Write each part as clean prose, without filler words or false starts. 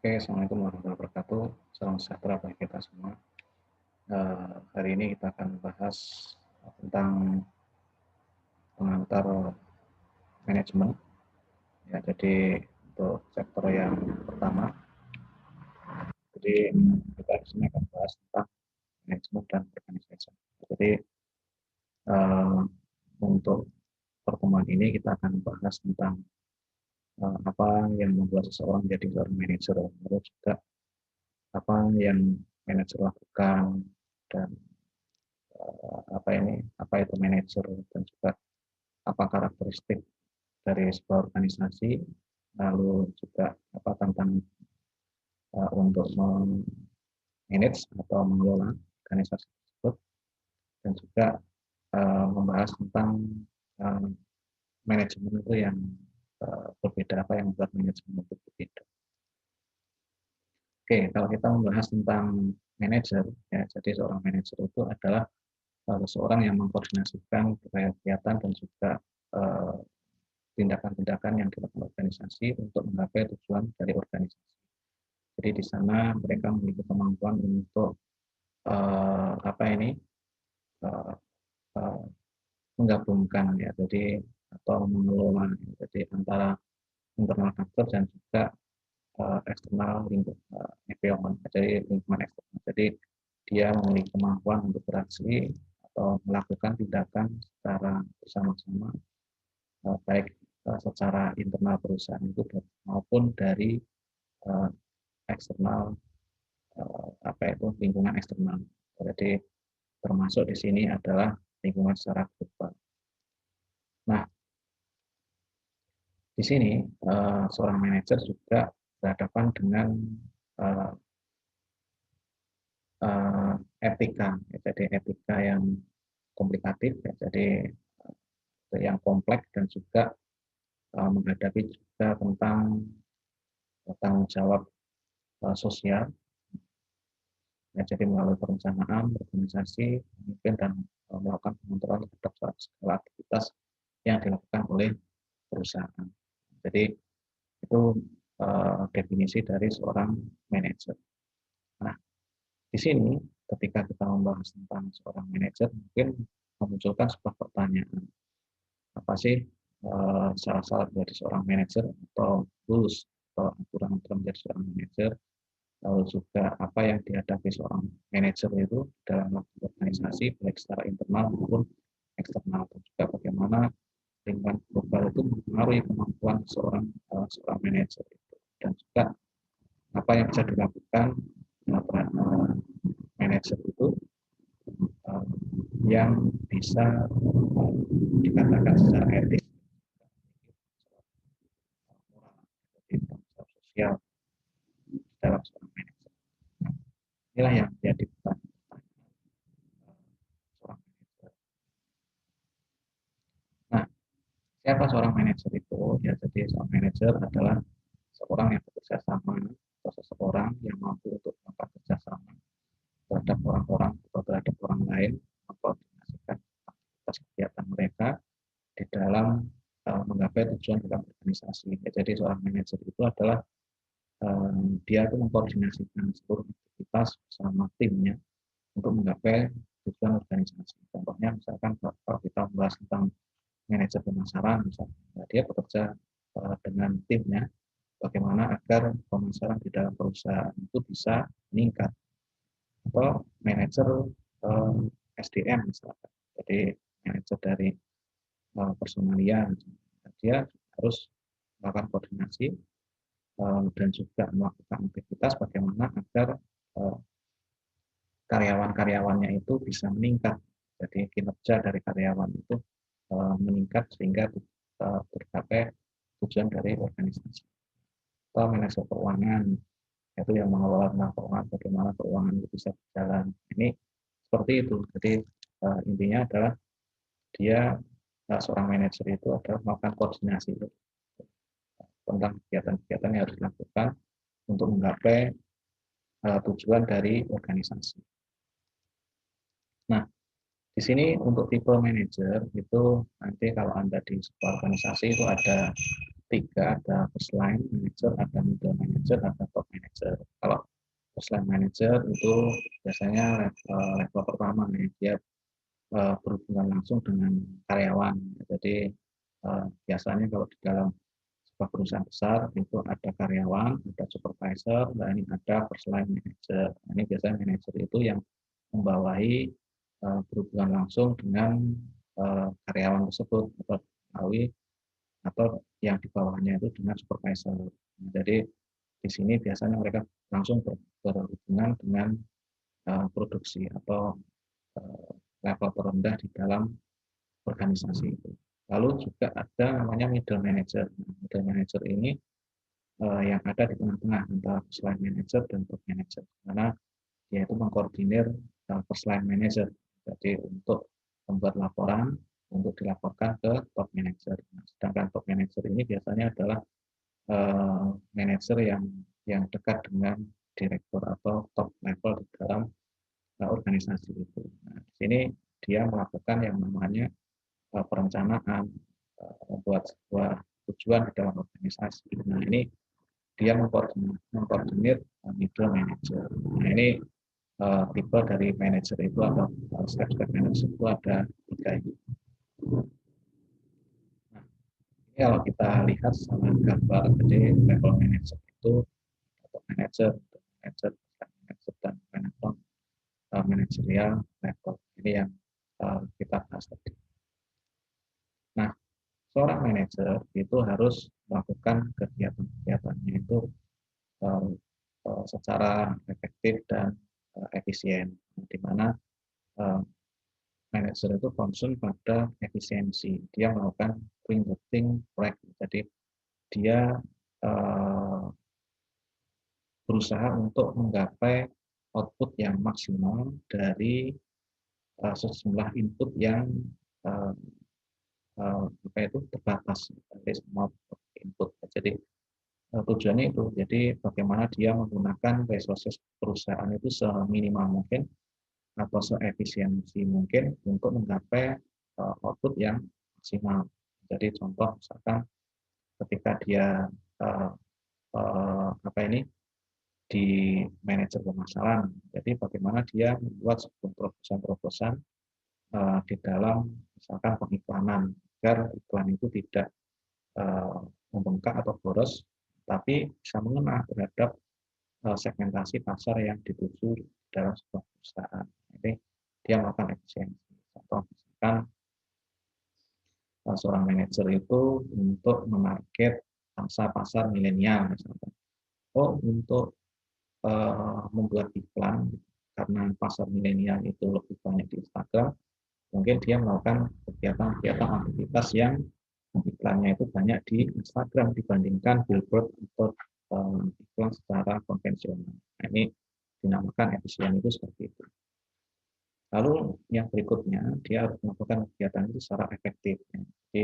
Oke, Assalamualaikum warahmatullahi wabarakatuh. Salam sejahtera bagi kita semua. Hari ini kita akan bahas tentang pengantar manajemen. Ya, jadi untuk chapter yang pertama, jadi kita di sini akan bahas tentang manajemen dan organisasi. Jadi untuk pertemuan ini kita akan bahas tentang apa yang membuat seseorang menjadi seorang manajer, lalu juga apa yang manajer lakukan dan apa itu manajer dan juga apa karakteristik dari sebuah organisasi, lalu juga apa tantangan untuk manage atau mengelola organisasi tersebut, dan juga membahas tentang manajemen itu yang berbeda, apa yang membuat manajemen itu berbeda. Oke, kalau kita membahas tentang manajer, ya, jadi seorang manajer itu adalah seseorang yang mengkoordinasikan kegiatan dan juga tindakan-tindakan yang dilakukan organisasi untuk menggapai tujuan dari organisasi. Jadi di sana mereka memiliki kemampuan untuk menggabungkan, ya, jadi atau mengelola, jadi antara internal faktor dan juga eksternal environment, jadi lingkungan eksternal. Jadi dia memiliki kemampuan untuk beraksi atau melakukan tindakan secara bersama-sama, baik secara internal perusahaan itu maupun dari eksternal, lingkungan eksternal. Jadi termasuk di sini adalah lingkungan secara global. Nah, di sini seorang manajer juga berhadapan dengan etika, ya, jadi etika yang komplikatif, ya, jadi yang kompleks dan juga menghadapi juga tentang tanggung jawab sosial, ya, jadi melalui perencanaan, organisasi, pemimpin, dan melakukan pengontrolan terhadap segala aktivitas yang dilakukan oleh perusahaan. Jadi itu definisi dari seorang manajer. Nah, di sini ketika kita membahas tentang seorang manajer, mungkin memunculkan sebuah pertanyaan, apa sih syarat-syarat dari seorang manajer atau rules atau aturan-aturan menjadi seorang manajer, lalu juga apa yang dihadapi seorang manajer itu dalam organisasi baik secara internal maupun eksternal, dan juga bagaimana lingkungan global itu mempengaruhi kemampuan seorang manajer itu, dan juga apa yang bisa dilakukan manajer itu yang bisa dikatakan secara etis, moral, tanggung jawab sosial dalam seorang manajer. Inilah yang menjadi pertanyaan seorang manajer. Nah, siapa seorang manajer itu? Ya, jadi seorang manajer adalah seorang yang bekerja sama atau seseorang yang mampu untuk melakukan kerjasama terhadap orang-orang atau terhadap orang lain, mengkoordinasikan aktivitas kegiatan mereka di dalam menggapai tujuan dalam organisasi. Ya, jadi seorang manajer itu adalah dia itu mengkoordinasikan seluruh aktivitas bersama timnya untuk menggapai tujuan organisasi. Contohnya misalkan kalau kita membahas tentang manajer pemasaran, misalnya dia bekerja dengan timnya bagaimana agar pemasaran di dalam perusahaan itu bisa meningkat, atau manajer SDM misalkan, jadi manajer dari personalia, dia harus melakukan koordinasi dan juga melakukan aktivitas bagaimana agar karyawan-karyawannya itu bisa meningkat, jadi kinerja dari karyawan itu meningkat sehingga tercapai tujuan dari organisasi. Atau manajer keuangan, yaitu yang mengelola tentang keuangan, bagaimana keuangan itu bisa berjalan. Ini seperti itu. Jadi intinya adalah dia seorang manajer itu adalah melakukan koordinasi tentang kegiatan-kegiatan yang harus dilakukan untuk menggapai tujuan dari organisasi. Nah, di sini untuk tipe manajer itu nanti kalau Anda di sebuah organisasi itu ada tiga, ada first line manager, ada middle manager, ada top manager. manager. Kalau first line manager itu biasanya level pertama ya, dia berhubungan langsung dengan karyawan. Jadi biasanya kalau di dalam sebuah perusahaan besar itu ada karyawan, ada supervisor, dan ini ada first line manager. Ini biasanya manager itu yang membawahi berhubungan langsung dengan karyawan tersebut atau melalui atau yang di bawahnya itu dengan supervisor. Nah, jadi di sini biasanya mereka langsung berhubungan dengan produksi atau level terendah di dalam organisasi itu. Lalu juga ada namanya middle manager. Nah, middle manager ini yang ada di tengah-tengah antara first line manager dan top manager, karena dia itu mengkoordinir first line manager. Jadi untuk membuat laporan untuk dilaporkan ke top manager. Nah, sedangkan top manager ini biasanya adalah manajer yang dekat dengan direktur atau top level di dalam organisasi itu. Nah, di sini dia melakukan yang namanya perencanaan, membuat sebuah tujuan di dalam organisasi. Nah, ini dia mengkoordinir middle manager. Nah, ini tipe dari manager itu atau step-step manager itu ada 3 ini. Nah, ini kalau kita lihat sama gambar, jadi level manager itu atau manager, dan manajerial level. Ini yang kita bahas tadi. Nah, seorang manajer itu harus melakukan kegiatan-kegiatannya itu secara efektif dan efisien, di mana manajer itu concern pada efisiensi. Dia melakukan bring the thing right. Jadi dia berusaha untuk menggapai output yang maksimal dari sejumlah input yang apa itu terbatas dari semua input. Jadi tujuannya itu, jadi bagaimana dia menggunakan resources perusahaan itu seminimal mungkin atau seefisiensi mungkin untuk menggapai output yang maksimal. Jadi contoh misalkan ketika dia apa ini di manajer pemasaran, jadi bagaimana dia membuat sebuah terobosan-terobosan di dalam misalkan pengiklanan agar iklan itu tidak membengkak atau boros, tapi bisa mengena terhadap segmentasi pasar yang dituju dalam sebuah perusahaan. Jadi dia melakukan efisiensi. Contoh misalkan seorang manajer itu untuk memarket pangsa pasar milenial misalkan. Oh, untuk membuat iklan karena pasar milenial itu lebih banyak di Instagram, mungkin dia melakukan kegiatan-kegiatan aktivitas yang iklannya itu banyak di Instagram dibandingkan billboard atau iklan secara konvensional. Nah, ini dinamakan efisien itu seperti itu. Lalu yang berikutnya dia harus melakukan kegiatan itu secara efektif. Ya. Jadi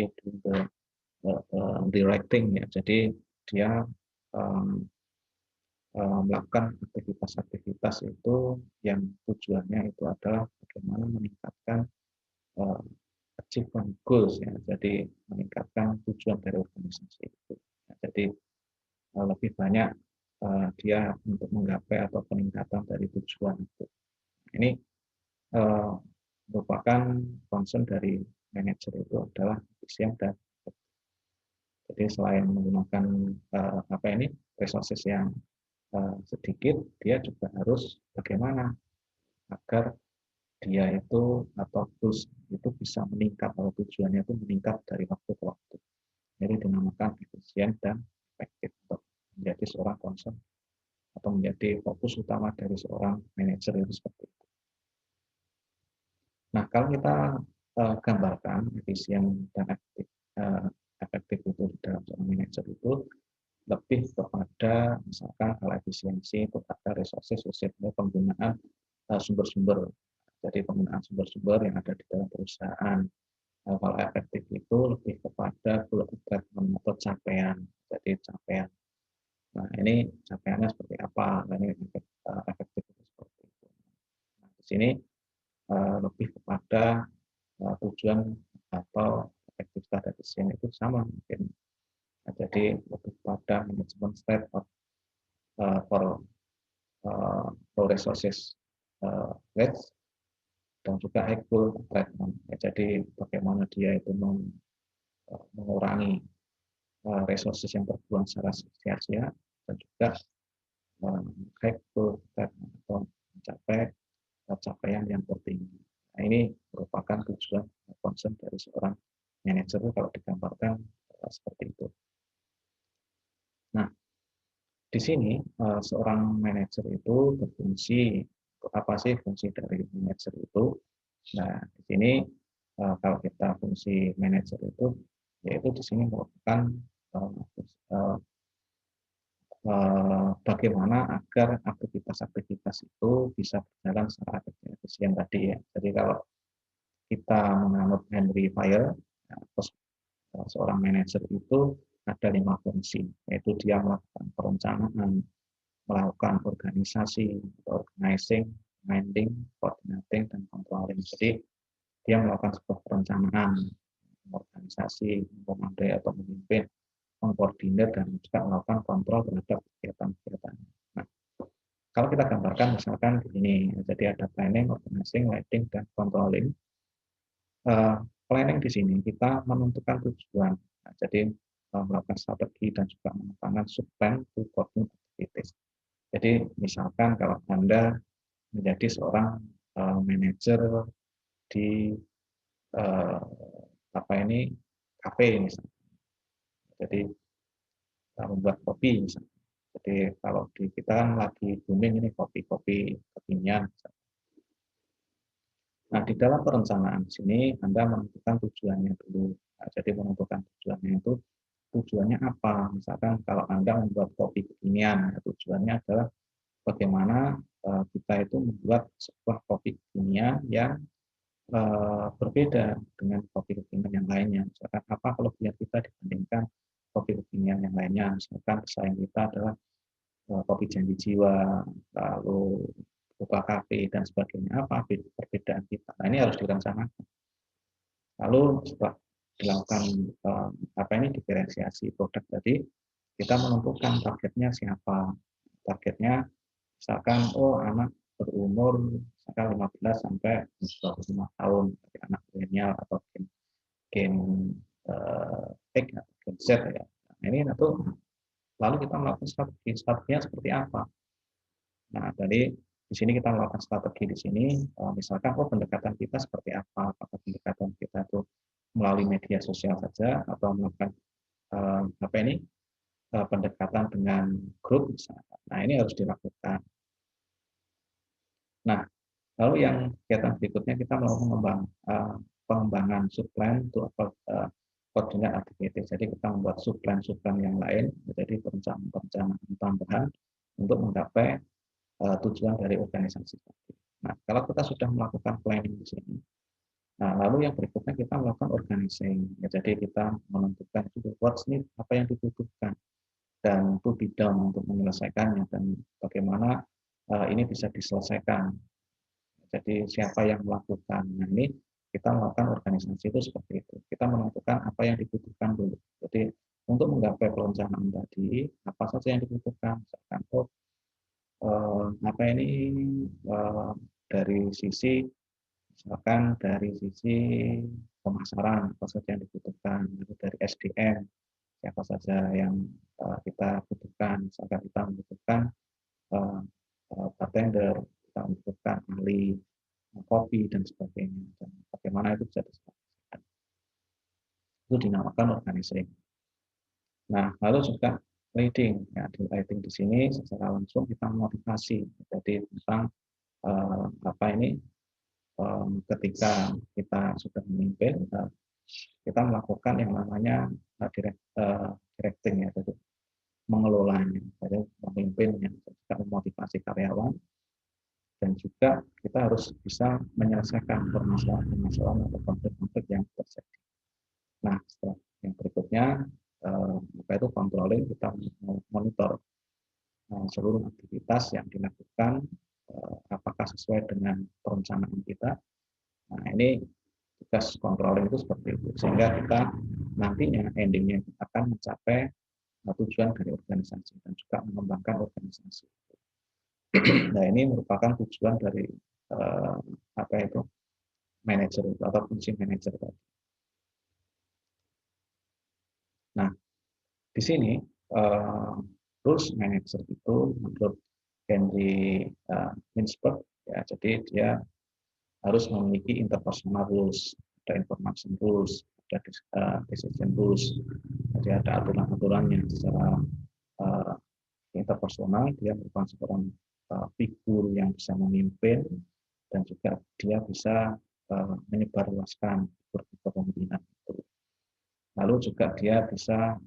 directing ya. Jadi dia melakukan aktivitas-aktivitas itu yang tujuannya itu adalah bagaimana meningkatkan achievement goals ya. Jadi meningkatkan tujuan dari organisasi itu. Ya, jadi lebih banyak dia untuk menggapai atau peningkatan dari tujuan itu. Ini merupakan concern dari manajer itu adalah efisien dan jadi selain menggunakan apa ini resources yang sedikit, dia juga harus bagaimana agar dia itu atau tools itu bisa meningkat atau tujuannya itu meningkat dari waktu ke waktu. Jadi dinamakan efisien dan efektif untuk menjadi seorang concern atau menjadi fokus utama dari seorang manajer itu seperti itu. Nah, kalau kita gambarkan efisien dan efektif itu di dalam seorang manajer itu lebih kepada misalkan kalau efisiensi itu pada resources khususnya penggunaan sumber-sumber. Jadi penggunaan sumber-sumber yang ada di dalam perusahaan. Kalau efektif itu lebih kepada goal achievement atau capaian. Jadi capaian. Nah, ini capaiannya seperti apa? Nah, ini efektif itu seperti itu. Nah, di sini lebih kepada tujuan atau efektivitas dari sini itu sama mungkin. Nah, jadi lebih pada manajemen state of for low resources rates dan juga high goal treatment. Ya, jadi bagaimana dia itu mengurangi resources yang terbuang secara sia-sia dan juga high goal treatment atau mencapai capaian yang tertinggi. Nah, ini merupakan tujuan concern dari seorang manajer kalau digambarkan seperti itu. Nah, di sini seorang manajer itu berfungsi, apa sih fungsi dari manajer itu? Nah, di sini kalau kita fungsi manajer itu, yaitu di sini merupakan bagaimana agar aktivitas-aktivitas itu bisa berjalan secara efisien tadi ya. Jadi kalau kita menganut Henry Fayol, seorang manajer itu ada 5 fungsi, yaitu dia melakukan perencanaan, melakukan organisasi, organizing, minding, coordinating, dan controlling. Jadi dia melakukan sebuah perencanaan, organisasi, memandai atau memimpin, mengkoordinir, dan juga melakukan kontrol terhadap kegiatan-kegiatan. Nah, kalau kita gambarkan misalkan begini, jadi ada planning, organizing, leading, dan controlling. Planning di sini kita menentukan tujuan, nah, jadi melakukan strategi dan juga menentukan subplan to coordinate activities. Jadi misalkan kalau Anda menjadi seorang manajer di kafe misalnya, jadi membuat kopi misalnya. Jadi kalau di kita kan lagi booming ini kopi-kopi kekinian. Nah, di dalam perencanaan di sini Anda menentukan tujuannya dulu. Nah, jadi menentukan tujuannya itu tujuannya apa? Misalkan kalau Anda membuat kopi kekinian, ya, tujuannya adalah bagaimana kita itu membuat sebuah kopi kekinian yang berbeda dengan kopi kekinian yang lainnya. Misalkan apa kelebihan kita dibandingkan kopi kekinian yang lainnya? Misalkan pesaing kita adalah kopi janji jiwa, lalu buka kafe dan sebagainya. Apa perbedaan kita? Nah, ini harus direncanakan. Lalu setelah dilakukan diferensiasi produk tadi, kita menentukan targetnya siapa. Targetnya misalkan anak berumur misalkan 15 sampai 25 tahun, anak milenial atau gen X atau gen Z ya. Nah, ini tentu lalu kita melakukan strateginya seperti apa. Nah, dari di sini kita melakukan strategi di sini, misalkan pendekatan kita seperti apa, apakah pendekatan kita itu melalui media sosial saja atau melakukan pendekatan dengan grup misalnya. Nah, ini harus dilakukan. Nah, lalu yang kegiatan berikutnya kita melakukan pengembangan subplan untuk coordinate activity. Jadi kita membuat subplan yang lain, jadi perencanaan tambahan untuk menggapai tujuan dari organisasi. Nah, kalau kita sudah melakukan planning di sini, nah lalu yang berikutnya kita melakukan organizing. Ya, jadi kita menentukan itu what's need, apa yang dibutuhkan, dan to be done untuk menyelesaikannya dan bagaimana ini bisa diselesaikan. Jadi siapa yang melakukan. Nah, ini kita melakukan organisasi itu seperti itu. Kita menentukan apa yang dibutuhkan dulu. Jadi untuk menggapai perencanaan tadi, apa saja yang dibutuhkan. Misalkan dari sisi misalkan dari sisi pemasaran apa saja yang dibutuhkan, dari SDM siapa saja yang kita butuhkan. Misalkan kita membutuhkan bartender, kita membutuhkan ahli kopi dan sebagainya, dan bagaimana itu bisa diselesaikan. Itu dinamakan organisasi. Nah, lalu juga leading. Ya, di leading di sini secara langsung kita memotivasi. Jadi tentang ketika kita sudah memimpin, kita melakukan yang namanya directing ya, jadi mengelolanya, jadi memimpinnya, juga memotivasi karyawan, dan juga kita harus bisa menyelesaikan permasalahan atau konflik-konflik yang terjadi. Nah, setelah yang berikutnya, itu controlling, kita monitor seluruh aktivitas yang dilakukan, apakah sesuai dengan perencanaan kita. Nah, ini tugas controlling itu seperti itu, sehingga kita nantinya endingnya akan mencapai tujuan dari organisasi dan juga mengembangkan organisasi. Nah, ini merupakan tujuan dari apa itu manajer atau fungsi manajer tadi. Nah, di sini rules manager itu menurut Henry Mintzberg, ya, jadi dia harus memiliki interpersonal rules, ada information rules, ada decision rules, jadi ada aturan-aturan yang secara interpersonal dia merupakan seorang figur yang bisa memimpin dan juga dia bisa menyebarluaskan figur kepemimpinan itu. Lalu juga dia bisa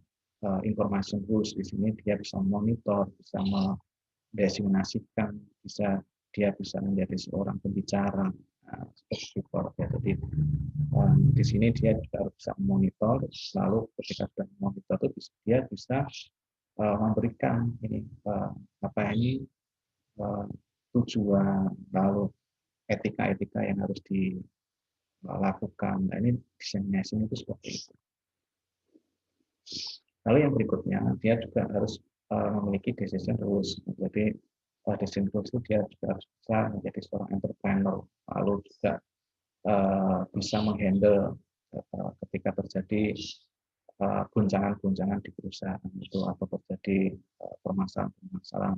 information rules, di sini dia bisa monitor, bisa mendesiminasikan, dia bisa menjadi seorang pembicara seperti itu ya. Jadi di sini dia juga harus bisa monitor, lalu ketika sudah monitor itu dia bisa memberikan ini tujuan, lalu etika-etika yang harus dilakukan. Nah, ini diseminasi itu seperti itu. Lalu yang berikutnya, dia juga harus memiliki decision rules. Jadi decision rules itu dia juga harus bisa menjadi seorang entrepreneur, lalu juga bisa menghandle ketika terjadi guncangan-guncangan di perusahaan itu atau terjadi permasalahan-permasalahan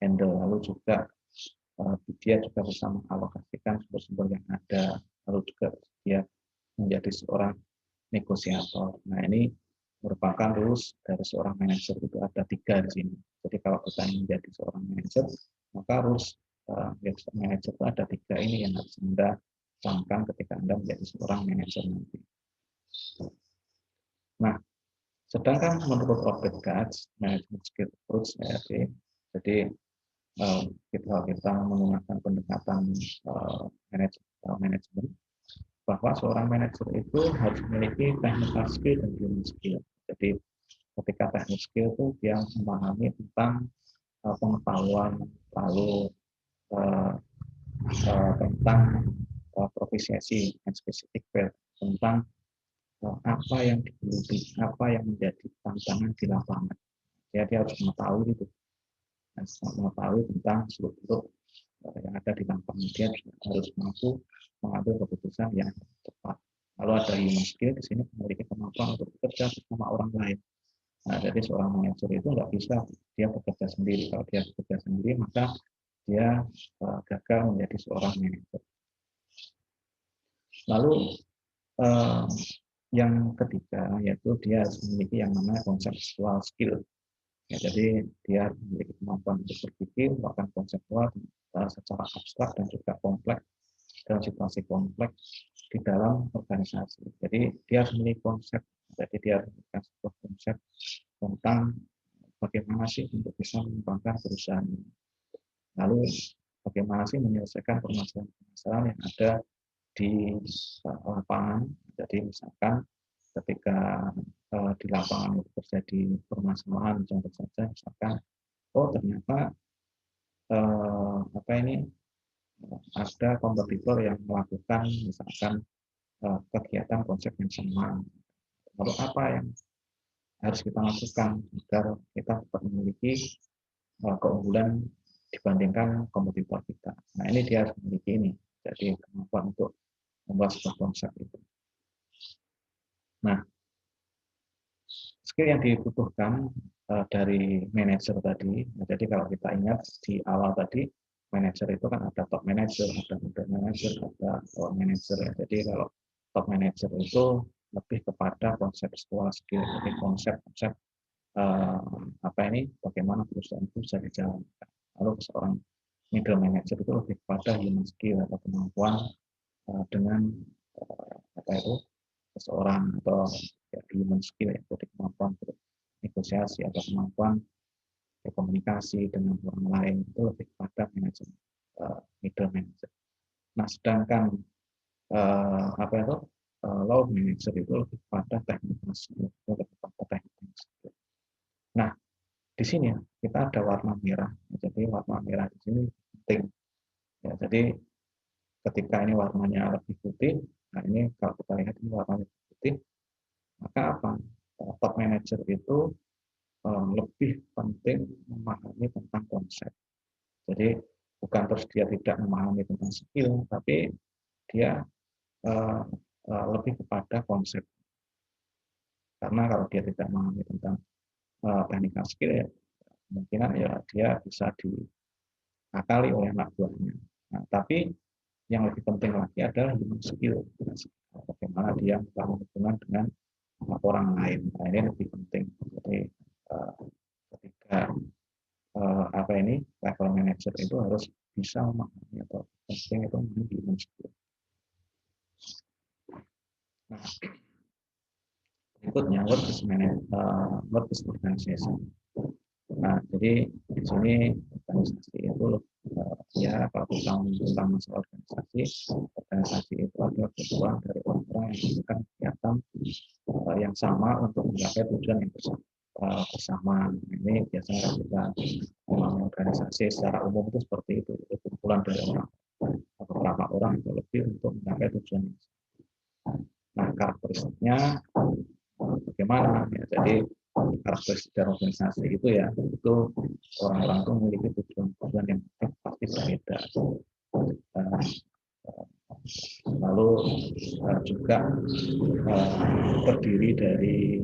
handle. Lalu juga dia juga bisa mengalokasikan sumber-sumber yang ada, lalu juga dia menjadi seorang negosiator. Nah, ini merupakan rules dari seorang manajer, itu ada 3 di sini. Jadi kalau kita menjadi seorang manajer, maka rules manajer itu ada 3 ini yang harus Anda camkan ketika Anda menjadi seorang manajer nanti. Nah, sedangkan menurut Robert Katz, management skill approach, jadi kita menggunakan pendekatan manajemen, bahwa seorang manajer itu harus memiliki technical skill dan human skill. Jadi ketika technical skill itu dia memahami tentang pengetahuan, lalu tentang profesiasi dan spesifik tentang apa yang digeluti, apa yang menjadi tantangan di lapangan. Dia harus mengetahui itu, mengetahui tentang seluruh yang ada di lapangan. Dia harus mampu mengambil keputusan yang tepat. Lalu ada human skill, di sini memiliki kemampuan untuk bekerja bersama orang lain. Nah, jadi seorang manajer itu nggak bisa dia bekerja sendiri. Kalau dia bekerja sendiri, maka dia gagal menjadi seorang manajer. Lalu yang ketiga, yaitu dia harus memiliki yang namanya conceptual skill. Ya, jadi dia memiliki kemampuan untuk berpikir, bahkan konseptual secara abstrak dan juga kompleks dalam situasi kompleks di dalam organisasi. Jadi dia harus memiliki konsep, jadi dia harus memiliki sebuah konsep tentang bagaimana sih untuk bisa mengembangkan perusahaan ini. Lalu bagaimana sih menyelesaikan permasalahan-permasalahan yang ada di lapangan. Jadi misalkan ketika di lapangan itu terjadi permasalahan, contoh saja misalkan ternyata ada kompetitor yang melakukan misalkan kegiatan konsep yang sama. Lalu apa yang harus kita lakukan agar kita tetap memiliki keunggulan dibandingkan kompetitor kita. Nah, ini dia harus memiliki ini. Jadi kemampuan untuk membuat sebuah konsep itu. Nah, skill yang dibutuhkan dari manajer tadi, jadi kalau kita ingat di awal tadi, manajer itu kan ada top manager, ada middle manager, ada lower manager. Jadi kalau top manager itu lebih kepada konseptual skill, jadi konsep-konsep bagaimana perusahaan itu bisa dijalankan. Lalu seorang middle manager itu lebih kepada human skill atau kemampuan dengan seseorang atau human skill, yaitu kemampuan negosiasi atau kemampuan berkomunikasi dengan orang lain, itu lebih kepada manajemen middle manager. Nah, sedangkan low manager itu lebih kepada technical skill, Nah, di sini kita ada warna merah. Jadi warna merah di sini penting. Ya, jadi ketika ini warnanya lebih putih, nah ini kalau kita lihat ini warnanya putih, maka apa? Top manager itu lebih penting memahami tentang konsep. Jadi bukan terus dia tidak memahami tentang skill, tapi dia lebih kepada konsep. Karena kalau dia tidak memahami tentang technical skill, ya kemungkinan ya dia bisa diakali oleh anak buahnya. Nah, tapi yang lebih penting lagi adalah human skill. Bagaimana dia membangun hubungan dengan orang lain. Nah, ini lebih penting. Jadi ketika apa ini level manager itu harus bisa memahami atau penting itu memahami human skill. Nah, berikutnya work is organization. Nah, jadi di sini organisasi itu ya kalau kita tentang masalah organisasi itu adalah kumpulan dari orang-orang yang melakukan kegiatan yang sama untuk mencapai tujuan yang bersama. Ini biasanya kita membangun organisasi secara umum itu seperti itu kumpulan dari orang beberapa orang itu lebih untuk mencapai tujuan. Nah, karakteristiknya bagaimana? Ya, jadi karakteristik dari organisasi itu ya itu orang-orang itu memiliki tujuan yang pasti berbeda. Lalu juga terdiri dari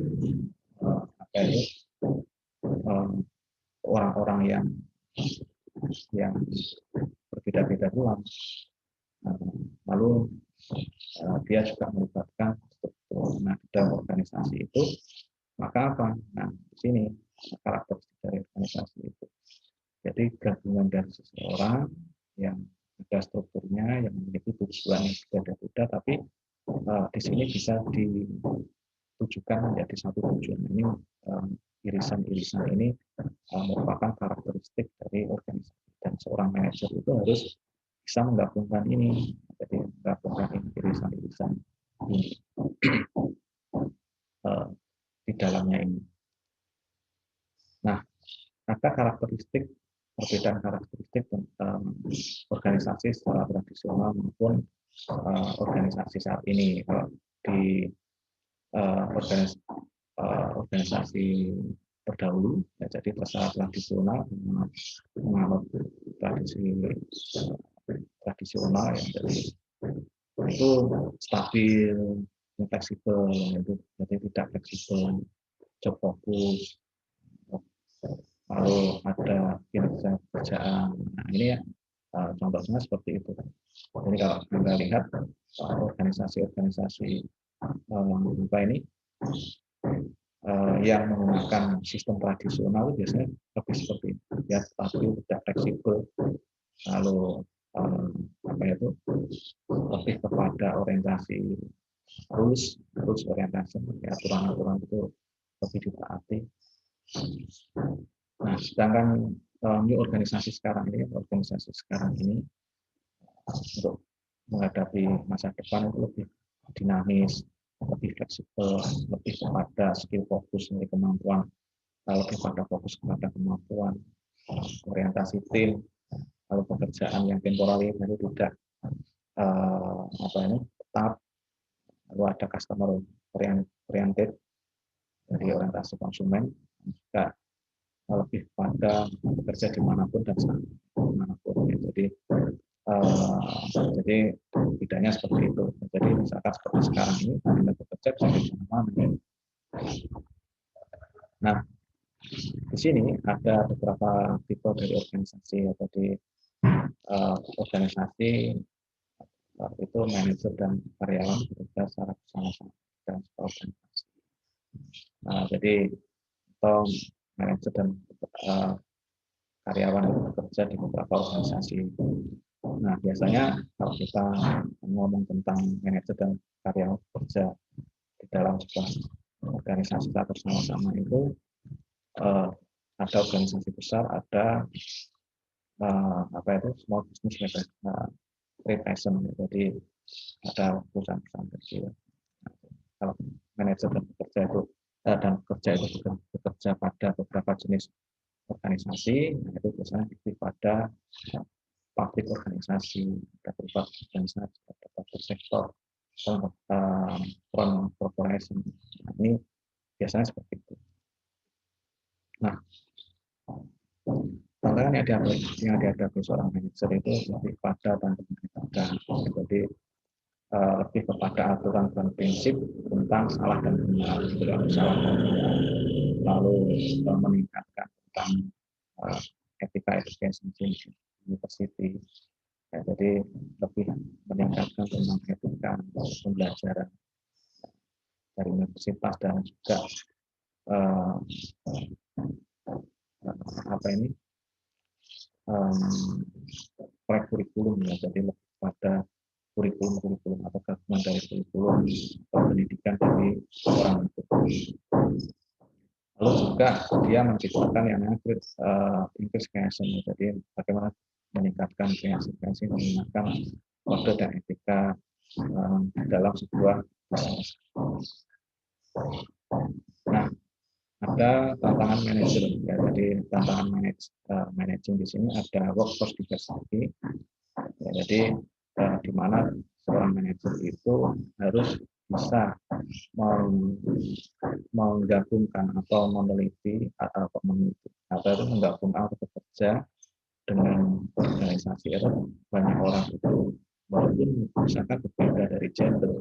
apa itu orang-orang yang berbeda-beda pula. Lalu dia juga melibatkan struktur. Nah, dalam organisasi itu maka apa? Nah, di sini karakteristik dari organisasi itu. Jadi gabungan dari seseorang yang ada strukturnya, yang memiliki tujuan yang berbeda-beda, tapi di sini bisa ditujukan menjadi satu tujuan. Ini irisan-irisan ini merupakan karakteristik dari organisasi. Dan seorang manajer itu harus bisa menggabungkan ini, jadi menggabungkan irisan-irisan ini di dalamnya ini. Nah, ada karakteristik perbedaan karakteristik organisasi secara tradisional maupun organisasi saat ini. Kalau di organisasi terdahulu, ya, jadi secara tradisional menganut tradisional yang itu stabil, fleksibel, itu jadi tidak fleksibel, job fokus, lalu ada kinerja pekerjaan. Nah, ini ya contohnya seperti itu. Jadi kalau Anda lihat organisasi-organisasi apa ini yang menggunakan sistem tradisional biasanya lebih seperti itu, ya stabil, tidak fleksibel, lalu apa itu lebih kepada orientasi rules orientasi, aturan-aturan itu lebih ditaati. Nah, sedangkan new organisasi sekarang ini untuk menghadapi masa depan itu lebih dinamis, lebih fleksibel, lebih kepada skill fokus, kemampuan, lebih pada fokus kepada kemampuan, orientasi tim, lalu pekerjaan yang temporary, jadi tidak apa ini tetap, lalu ada customer oriented dari orientasi konsumen, juga lebih pada bekerja dimanapun dan dimanapun. Jadi bedanya seperti itu. Jadi misalkan seperti sekarang ini Anda bekerja bisa di mana-mana. Nah, di sini ada beberapa tipe dari organisasi atau di organisasi itu manajer dan karyawan bekerja secara bersama-sama dalam sebuah organisasi. Nah, jadi atau manajer dan karyawan itu bekerja di beberapa organisasi. Nah, biasanya kalau kita ngomong tentang manajer dan karyawan bekerja di dalam sebuah organisasi secara bersama-sama itu ada organisasi besar, ada apa itu small business represent, jadi ada perusahaan-perusahaan kecil. Kalau manajer dan bekerja itu bekerja pada beberapa jenis organisasi, nah itu biasanya lebih pada public organisasi, ada beberapa organisasi, ada public sektor, from corporation. Nah, ini biasanya seperti itu. Nah, tantangan yang dihadapi seorang manajer itu lebih pada tantangan etika. Jadi lebih kepada aturan dan prinsip tentang salah dan benar, kalau salah dan benar, lalu meningkatkan tentang etika education university. Ya, jadi lebih meningkatkan tentang etika pembelajaran dari universitas dan juga eh, apa ini proyek kurikulum ya, jadi lebih pada kurikulum atau gabungan dari kurikulum pendidikan dari orang itu. Lalu juga dia menciptakan yang namanya English creation, jadi bagaimana meningkatkan kreasi, menggunakan kode dan etika dalam sebuah bisnis. Nah, ada tantangan manajer ya, jadi tantangan managing di sini ada workforce diversity ya, jadi di mana seorang manajer itu harus bisa menggabungkan atau meneliti atau menggabungkan atau bekerja dengan organisasi atau banyak orang itu, walaupun misalkan berbeda dari gender,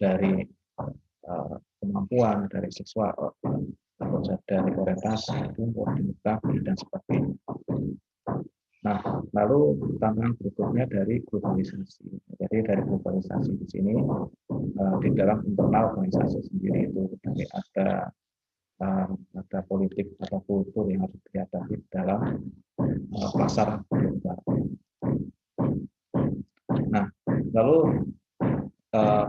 dari kemampuan, dari seksual, atau dari orientasi, umur, demografi, dan sebagainya. Nah, lalu tantangan berikutnya dari globalisasi. Jadi dari globalisasi di sini di dalam internal organisasi sendiri itu dari ada politik atau kultur yang harus dihadapi dalam pasar global. Nah, lalu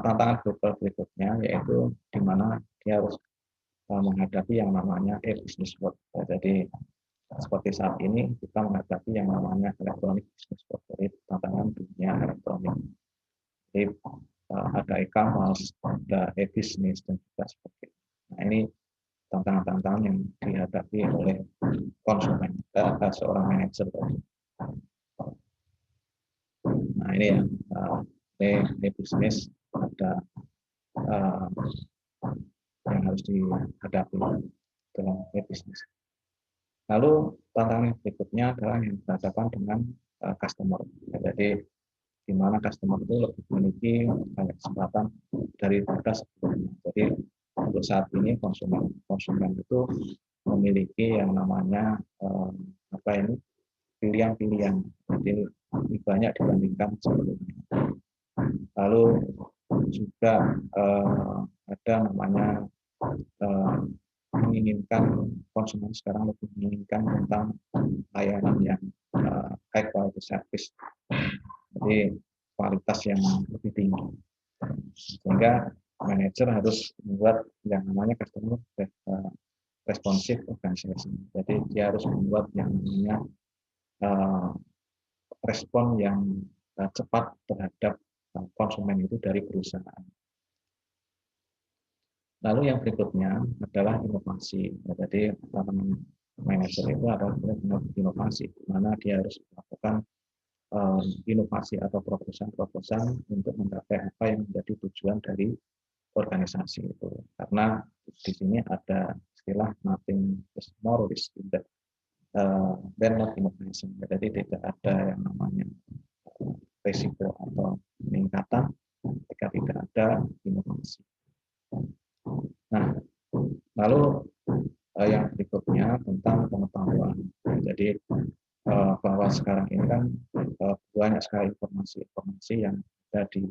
tantangan global berikutnya yaitu di mana dia harus menghadapi yang namanya e-business world. Jadi seperti saat ini kita menghadapi yang namanya electronic business world, jadi tantangan dunia elektronik. Jadi ada e-commerce, ada e-business dan juga sebagainya. Nah, ini tantangan-tantangan yang dihadapi oleh konsumen, seorang manajer. Nah, ini ya, e-business ada yang harus dihadapi dalam e-business. Lalu tantangan berikutnya adalah yang berhadapan dengan customer. Jadi di mana customer itu lebih memiliki banyak kesempatan daripada sebelumnya. Jadi untuk saat ini konsumen itu memiliki yang namanya pilihan-pilihan. Jadi lebih banyak dibandingkan sebelumnya. Lalu juga ada namanya menginginkan konsumen sekarang lebih menginginkan tentang layanan yang high quality service, jadi kualitas yang lebih tinggi, sehingga manajer harus membuat yang namanya customer responsive organization. Jadi dia harus membuat yang namanya respon yang cepat terhadap konsumen itu dari perusahaan. Lalu yang berikutnya adalah inovasi. Jadi manajer itu adalah inovasi, di mana dia harus melakukan inovasi atau proposal untuk mencapai apa yang menjadi tujuan dari organisasi itu. Karena di sini ada istilah nothing is more risky than not innovation. Jadi tidak ada yang namanya risiko atau peningkatan ketika tidak ada inovasi. Nah, lalu yang berikutnya tentang pengetahuan. Jadi bahwa sekarang ini kan banyak sekali informasi yang ada di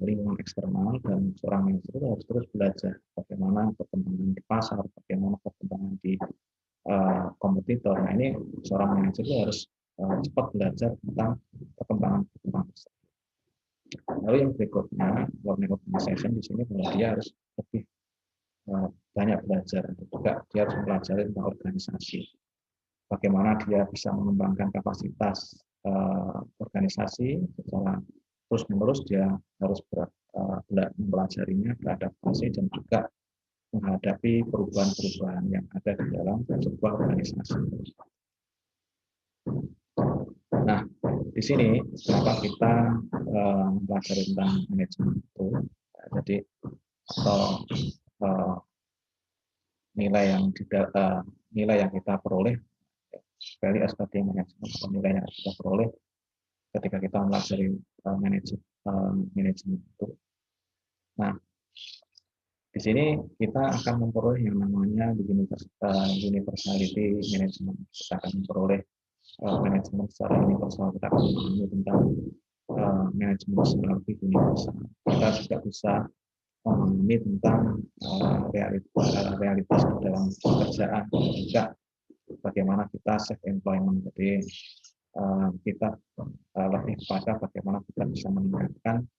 lingkungan eksternal, dan seorang manajer harus terus belajar bagaimana perkembangan di pasar, bagaimana perkembangan di kompetitor. Nah, ini seorang manajer harus cepat belajar tentang perkembangan. Lalu yang berikutnya, learning organization di sini bahwa dia harus lebih banyak belajar, juga dia harus mempelajari tentang organisasi, bagaimana dia bisa mengembangkan kapasitas organisasi secara terus-menerus. Dia harus mempelajarinya, beradaptasi, dan juga menghadapi perubahan-perubahan yang ada di dalam sebuah organisasi. Nah, di sini kenapa kita mempelajari tentang manajemen itu, jadi atau nilai yang nilai yang kita peroleh, value as manajemen, atau nilai yang kita peroleh ketika kita mempelajari manajemen itu. Nah, di sini kita akan memperoleh yang namanya universality management. Kita akan memperoleh manajemen secara universal. Kita akan memahami tentang manajemen secara lebih universal. Kita juga bisa memahami tentang realitas dalam pekerjaan, juga bagaimana kita self employment. Jadi kita lebih pada bagaimana kita bisa meningkatkan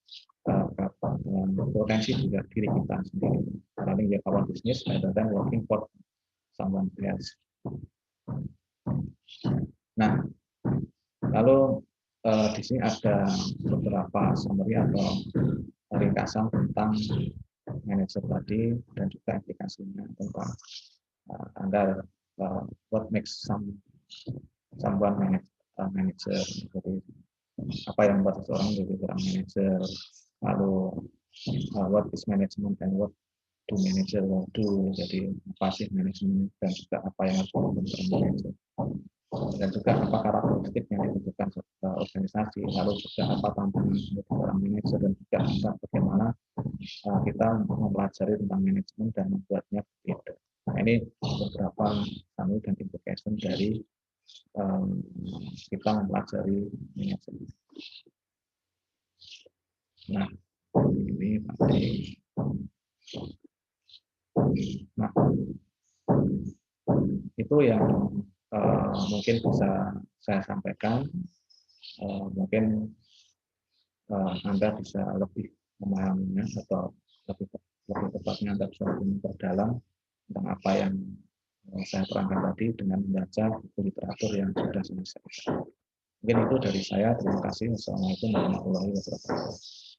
potensi juga diri kita sendiri, running our business rather than working for someone else. Nah, lalu di sini ada beberapa summary atau ringkasan tentang manajer tadi dan juga aplikasinya tentang Anda what makes someone manager. Jadi apa yang membuat seseorang menjadi seorang manajer, lalu what is management and what do manager do. Jadi apa sih manajemen dan juga apa yang harus dilakukan manajer, dan juga apa karakteristik yang dibutuhkan organisasi, lalu juga apa tantangan untuk seorang manajer, dan juga bagaimana kita mempelajari tentang manajemen dan membuatnya berbeda. Nah, ini beberapa summary dan implication dari kita mempelajari manajemen. Nah, ini tadi. Nah, itu yang mungkin bisa saya sampaikan. Mungkin Anda bisa lebih memahaminya, atau lebih tepatnya Anda bisa lebih memperdalam tentang apa yang saya terangkan tadi dengan membaca buku literatur yang sudah saya sampaikan. Mungkin itu dari saya. Terima kasih. Wassalamualaikum warahmatullahi wabarakatuh.